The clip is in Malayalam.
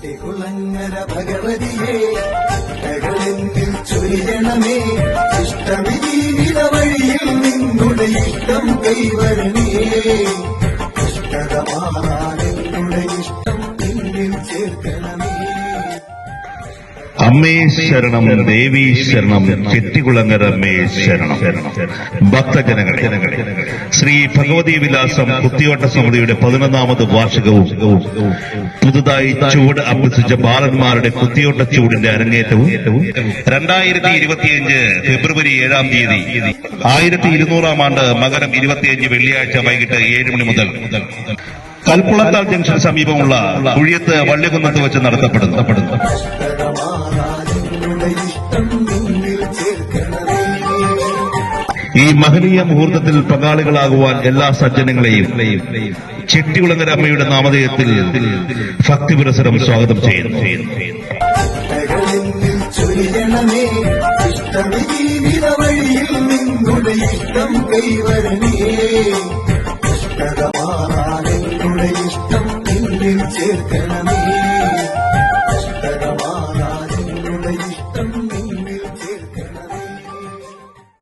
ചെട്ടികുളങ്ങര ഭഗവതിയെ കരളിൽ ചൊരിയണമേ ഇഷ്ടവിധീവിത വഴിയിൽ നിന്നുടെ ഇഷ്ടം കൈവരണേ ഇഷ്ടമാണെന്നുടെ ഇഷ്ടം നിന്നിൽ ചേർക്കണമേ. അമ്മേ ശരണം, ദേവീ ശരണം, ചെട്ടികുളങ്ങര അമ്മേ ശരണം. ഭക്തജനങ്ങളെ, ശ്രീ ഭഗവതി വിലാസം കുത്തിയോട്ട സമിതിയുടെ 11ാമത് വാർഷികവും പുതുതായി ചുവട് അഭ്യസിച്ച ബാലന്മാരുടെ കുത്തിയോട്ട ചൂടിന്റെ അരങ്ങേറ്റവും 2025 ഫെബ്രുവരി 7-ാം തീയതി 1200-ാം ആണ്ട് മകരം 25 വെള്ളിയാഴ്ച വൈകിട്ട് 7 മണി മുതൽ കൽപ്പുളത്താൽ ജംഗ്ഷന് സമീപമുള്ള കുഴിയത്ത് വള്ളികുന്നത്ത് വെച്ച് നടത്തപ്പെടുന്നു. ഈ മഹനീയ മുഹൂർത്തത്തിൽ പങ്കാളികളാകുവാൻ എല്ലാ സജ്ജനങ്ങളെയും ചെട്ടികുളങ്ങര അമ്മയുടെ നാമധേയത്തിൽ ഭക്തിപുരസരം സ്വാഗതം ചെയ്യുന്നു. ഇഷ്ടം കൈവരണേ.